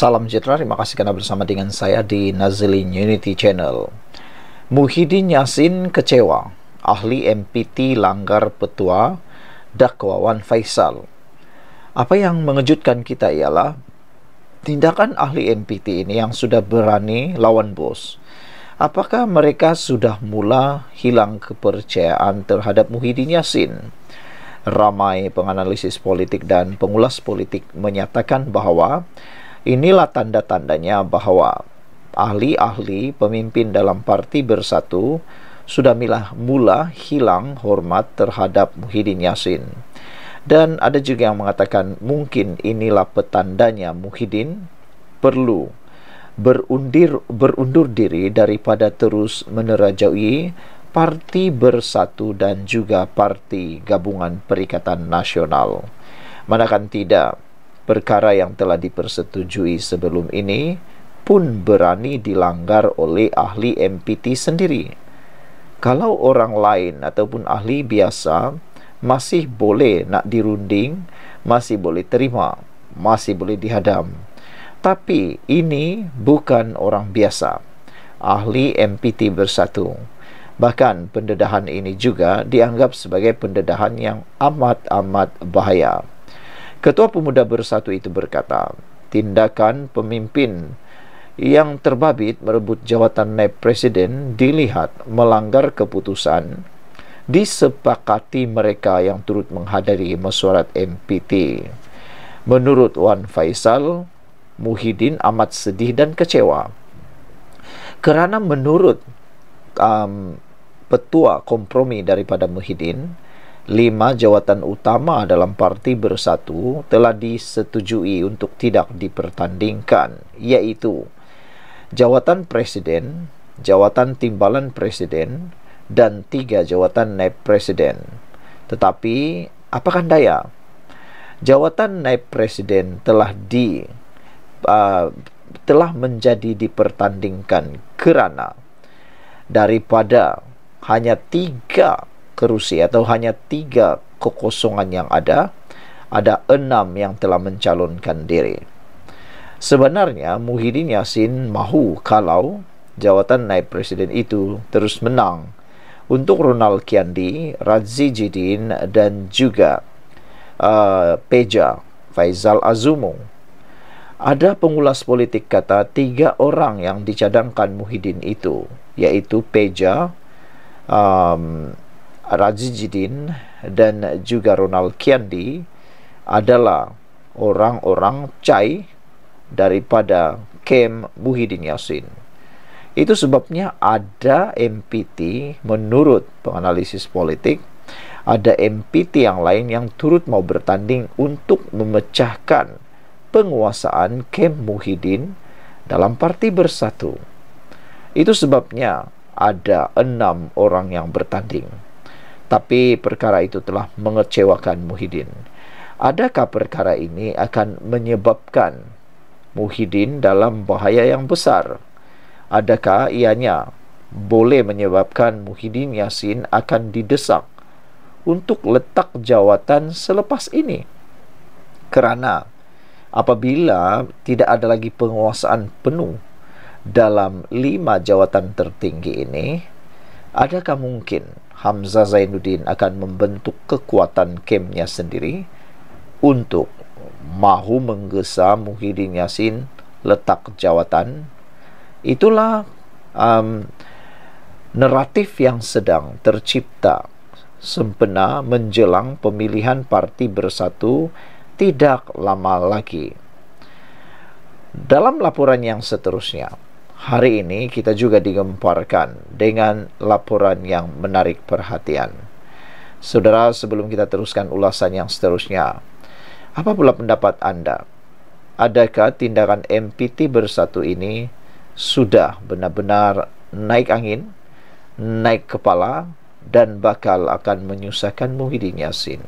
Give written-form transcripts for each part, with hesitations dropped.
Salam sejahtera, terima kasih karena bersama dengan saya di Nazilin Unity Channel. Muhyiddin Yassin kecewa, ahli MPT langgar petua, dakwa Wan Faisal. Apa yang mengejutkan kita ialah tindakan ahli MPT ini yang sudah berani lawan bos. Apakah mereka sudah mula hilang kepercayaan terhadap Muhyiddin Yassin? Ramai penganalisis politik dan pengulas politik menyatakan bahawa inilah tanda-tandanya bahawa ahli-ahli pemimpin dalam Parti Bersatu sudah mula hilang hormat terhadap Muhyiddin Yassin. Dan ada juga yang mengatakan mungkin inilah petandanya Muhyiddin perlu berundur diri daripada terus menerajui Parti Bersatu dan juga Parti Gabungan Perikatan Nasional. Manakala tidak, perkara yang telah dipersetujui sebelum ini pun berani dilanggar oleh ahli MPT sendiri. Kalau orang lain ataupun ahli biasa masih boleh nak dirunding, masih boleh terima, masih boleh dihadam. Tapi ini bukan orang biasa, ahli MPT Bersatu. Bahkan pendedahan ini juga dianggap sebagai pendedahan yang amat-amat bahaya. Ketua Pemuda Bersatu itu berkata, tindakan pemimpin yang terbabit merebut jawatan naib presiden dilihat melanggar keputusan disepakati mereka yang turut menghadiri mesyuarat MPT. Menurut Wan Faisal, Muhyiddin amat sedih dan kecewa kerana menurut petua kompromi daripada Muhyiddin, 5 jawatan utama dalam Parti Bersatu telah disetujui untuk tidak dipertandingkan, iaitu jawatan Presiden, jawatan Timbalan Presiden, dan 3 jawatan naib Presiden. Tetapi, apakan daya, jawatan naib Presiden telah menjadi dipertandingkan kerana daripada hanya 3 kerusi atau hanya 3 kekosongan yang ada 6 yang telah mencalonkan diri. Sebenarnya Muhyiddin Yassin mahu kalau jawatan naib presiden itu terus menang untuk Ronald Kiandi, Radzi Jidin dan juga Peja Faizal Azumu. Ada pengulas politik kata 3 orang yang dicadangkan Muhyiddin itu, iaitu Peja, Radzi Jidin dan juga Ronald Kiandi adalah orang-orang cai daripada kem Muhyiddin Yassin. Itu sebabnya ada MPT, menurut penganalisis politik, ada MPT yang lain yang turut mau bertanding untuk memecahkan penguasaan kem Muhyiddin dalam Parti Bersatu. Itu sebabnya ada 6 orang yang bertanding. Tapi perkara itu telah mengecewakan Muhyiddin. Adakah perkara ini akan menyebabkan Muhyiddin dalam bahaya yang besar? Adakah ianya boleh menyebabkan Muhyiddin Yassin akan didesak untuk letak jawatan selepas ini? Kerana apabila tidak ada lagi penguasaan penuh dalam 5 jawatan tertinggi ini, adakah mungkin Hamzah Zainuddin akan membentuk kekuatan kemnya sendiri untuk mahu menggesa Muhyiddin Yassin letak jawatan? Itulah naratif yang sedang tercipta sempena menjelang pemilihan Parti Bersatu tidak lama lagi. Dalam laporan yang seterusnya, hari ini kita juga digemparkan dengan laporan yang menarik perhatian. Saudara, sebelum kita teruskan ulasan yang seterusnya, apa pula pendapat anda? Adakah tindakan MPT Bersatu ini sudah benar-benar naik angin, naik kepala, dan bakal akan menyusahkan Muhyiddin Yassin?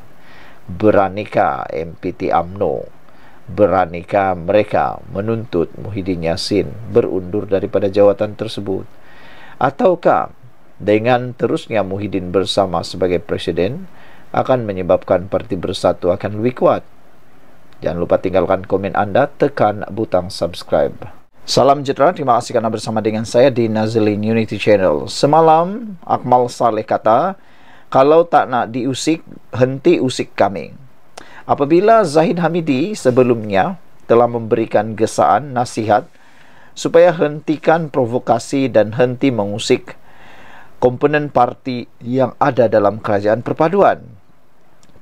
Beranikah MPT UMNO? Beranikah mereka menuntut Muhyiddin Yassin berundur daripada jawatan tersebut? Ataukah dengan terusnya Muhyiddin bersama sebagai presiden akan menyebabkan Parti Bersatu akan lebih kuat? Jangan lupa tinggalkan komen Anda, tekan butang subscribe. Salam sejahtera, terima kasih karena bersama dengan saya di Nazlin Unity Channel. Semalam, Akmal Saleh kata, kalau tak nak diusik, henti usik kami. Apabila Zahid Hamidi sebelumnya telah memberikan gesaan, nasihat, supaya hentikan provokasi dan henti mengusik komponen parti yang ada dalam kerajaan perpaduan.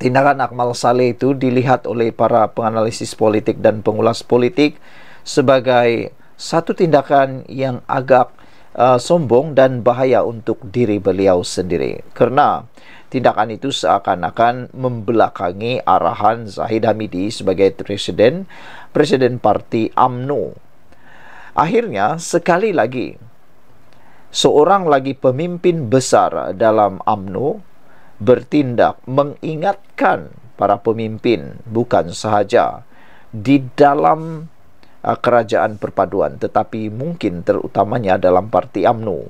Tindakan Akmal Saleh itu dilihat oleh para penganalisis politik dan pengulas politik sebagai satu tindakan yang agak sombong dan bahaya untuk diri beliau sendiri. Kerana tindakan itu seakan-akan membelakangi arahan Zahid Hamidi sebagai Presiden Parti UMNO. Akhirnya, sekali lagi, seorang lagi pemimpin besar dalam UMNO bertindak mengingatkan para pemimpin bukan sahaja di dalam kerajaan perpaduan, tetapi mungkin terutamanya dalam Parti UMNO,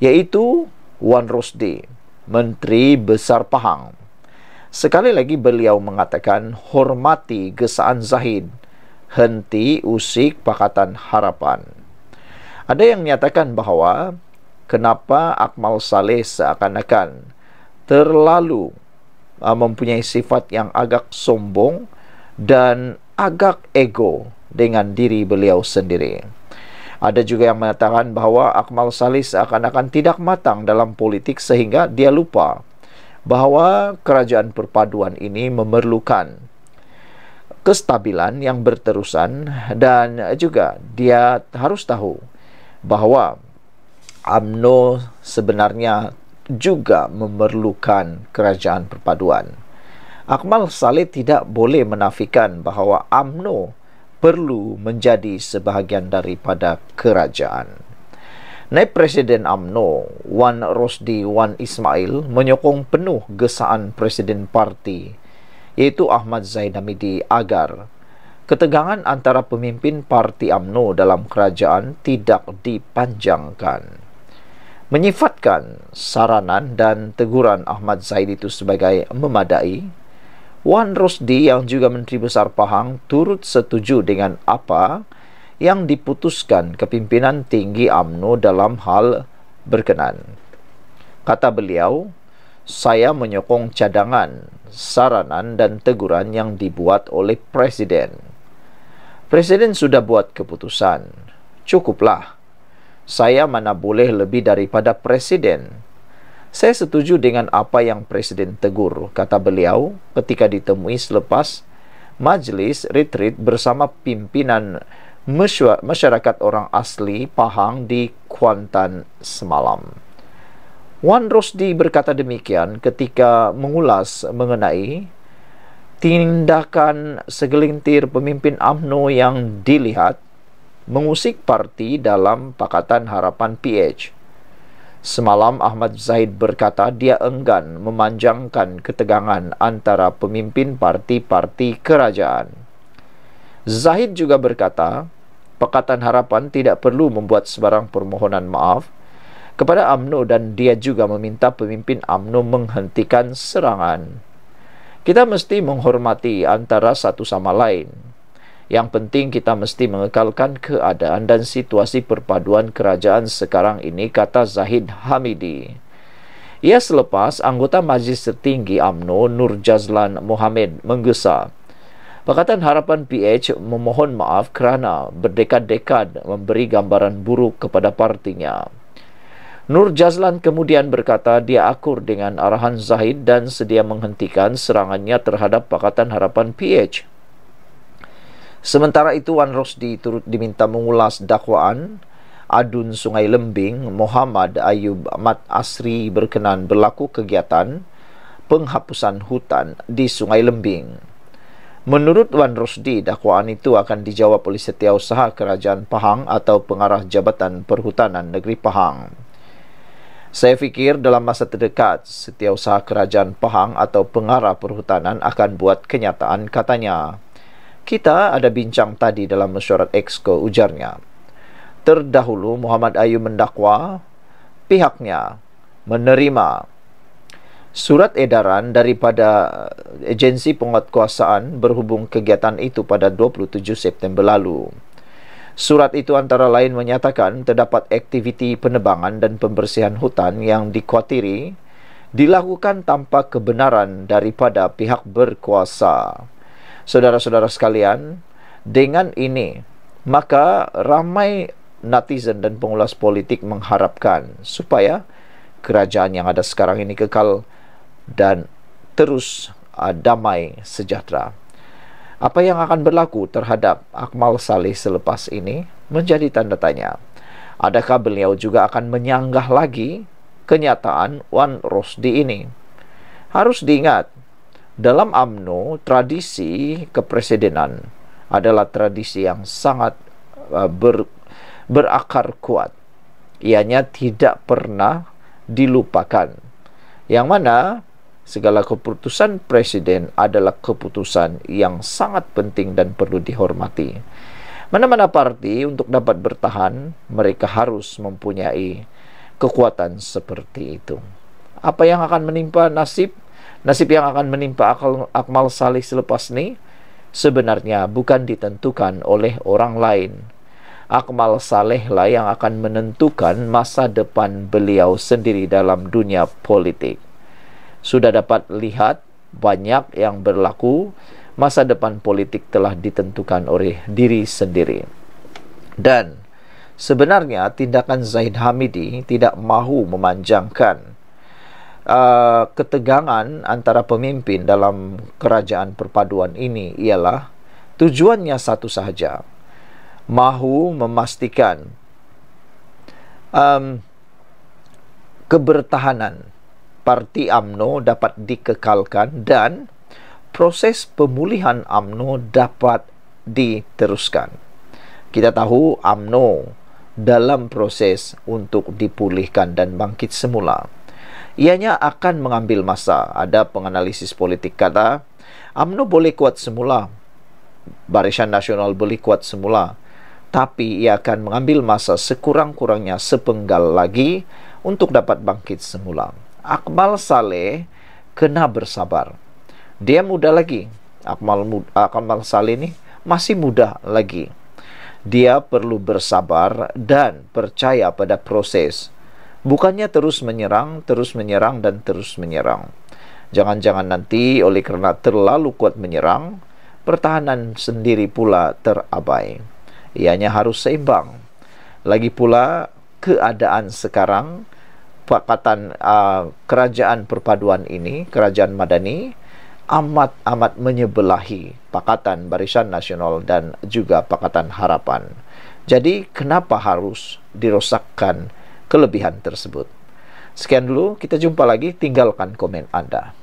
yaitu Wan Rosdi, Menteri Besar Pahang. Sekali lagi beliau mengatakan, hormati gesaan Zahid, henti usik Pakatan Harapan. Ada yang menyatakan bahawa kenapa Akmal Saleh seakan-akan terlalu mempunyai sifat yang agak sombong dan agak ego dengan diri beliau sendiri. Ada juga yang mengatakan bahawa Akmal Saleh seakan-akan tidak matang dalam politik sehingga dia lupa bahawa kerajaan perpaduan ini memerlukan kestabilan yang berterusan, dan juga dia harus tahu bahawa UMNO sebenarnya juga memerlukan kerajaan perpaduan. Akmal Saleh tidak boleh menafikan bahawa UMNO perlu menjadi sebahagian daripada kerajaan. Naib Presiden UMNO, Wan Rosdi Wan Ismail, menyokong penuh gesaan Presiden Parti, iaitu Ahmad Zahid Hamidi, agar ketegangan antara pemimpin Parti UMNO dalam kerajaan tidak dipanjangkan. Menyifatkan saranan dan teguran Ahmad Zahid itu sebagai memadai, Wan Rosdi yang juga Menteri Besar Pahang turut setuju dengan apa yang diputuskan kepimpinan tinggi UMNO dalam hal berkenan. Kata beliau, saya menyokong cadangan, saranan dan teguran yang dibuat oleh Presiden. Presiden sudah buat keputusan. Cukuplah. Saya mana boleh lebih daripada Presiden. Saya setuju dengan apa yang Presiden tegur, kata beliau ketika ditemui selepas majlis retreat bersama pimpinan masyarakat orang asli Pahang di Kuantan semalam. Wan Rosdi berkata demikian ketika mengulas mengenai tindakan segelintir pemimpin UMNO yang dilihat mengusik parti dalam Pakatan Harapan PH. Semalam Ahmad Zahid berkata dia enggan memanjangkan ketegangan antara pemimpin parti-parti kerajaan. Zahid juga berkata, Pakatan Harapan tidak perlu membuat sebarang permohonan maaf kepada UMNO dan dia juga meminta pemimpin UMNO menghentikan serangan. Kita mesti menghormati antara satu sama lain. Yang penting kita mesti mengekalkan keadaan dan situasi perpaduan kerajaan sekarang ini, kata Zahid Hamidi. Ia selepas anggota Majlis Tertinggi UMNO Nur Jazlan Mohamed menggesa Pakatan Harapan PH memohon maaf kerana berdekad-dekad memberi gambaran buruk kepada partinya. Nur Jazlan kemudian berkata dia akur dengan arahan Zahid dan sedia menghentikan serangannya terhadap Pakatan Harapan PH. Sementara itu, Wan Rosdi turut diminta mengulas dakwaan Adun Sungai Lembing Muhammad Ayub Mat Asri berkenan berlaku kegiatan penghapusan hutan di Sungai Lembing. Menurut Wan Rosdi, dakwaan itu akan dijawab oleh Setiausaha Kerajaan Pahang atau Pengarah Jabatan Perhutanan Negeri Pahang. Saya fikir dalam masa terdekat, Setiausaha Kerajaan Pahang atau Pengarah Perhutanan akan buat kenyataan, katanya. Kita ada bincang tadi dalam mesyuarat Exco, ujarnya. Terdahulu Muhammad Ayub mendakwa pihaknya menerima Surat edaran daripada agensi penguatkuasaan berhubung kegiatan itu pada 27 September lalu. Surat itu antara lain menyatakan terdapat aktiviti penebangan dan pembersihan hutan yang dikhawatiri dilakukan tanpa kebenaran daripada pihak berkuasa. Saudara-saudara sekalian, dengan ini, maka ramai netizen dan pengulas politik mengharapkan supaya kerajaan yang ada sekarang ini kekal dan terus damai sejahtera. Apa yang akan berlaku terhadap Akmal Saleh selepas ini menjadi tanda tanya. Adakah beliau juga akan menyanggah lagi kenyataan Wan Rosdi ini? Harus diingat, dalam UMNO, tradisi kepresidenan adalah tradisi yang sangat berakar kuat. Ianya tidak pernah dilupakan. Yang mana segala keputusan presiden adalah keputusan yang sangat penting dan perlu dihormati. Mana-mana parti untuk dapat bertahan, mereka harus mempunyai kekuatan seperti itu. Apa yang akan menimpa nasib yang akan menimpa Akmal Saleh selepas ini sebenarnya bukan ditentukan oleh orang lain. Akmal Saleh lah yang akan menentukan masa depan beliau sendiri dalam dunia politik. Sudah dapat lihat banyak yang berlaku, masa depan politik telah ditentukan oleh diri sendiri. Dan sebenarnya tindakan Zahid Hamidi tidak mahu memanjangkan ketegangan antara pemimpin dalam kerajaan perpaduan ini ialah tujuannya satu sahaja, mahu memastikan kebertahanan parti UMNO dapat dikekalkan dan proses pemulihan UMNO dapat diteruskan. Kita tahu UMNO dalam proses untuk dipulihkan dan bangkit semula. Ianya akan mengambil masa. Ada penganalisis politik kata, UMNO boleh kuat semula, Barisan Nasional boleh kuat semula, tapi ia akan mengambil masa sekurang-kurangnya sepenggal lagi untuk dapat bangkit semula. Akmal Saleh kena bersabar. Dia muda lagi. Akmal Saleh ini masih muda lagi. Dia perlu bersabar dan percaya pada proses. Bukannya terus menyerang, dan terus menyerang. Jangan-jangan nanti oleh kerana terlalu kuat menyerang, pertahanan sendiri pula terabai. Ianya harus seimbang. Lagi pula keadaan sekarang, Pakatan kerajaan perpaduan ini, kerajaan Madani, amat menyebelahi Pakatan Barisan Nasional dan juga Pakatan Harapan. Jadi kenapa harus dirosakkan kelebihan tersebut? Sekian dulu, kita jumpa lagi, tinggalkan komen Anda.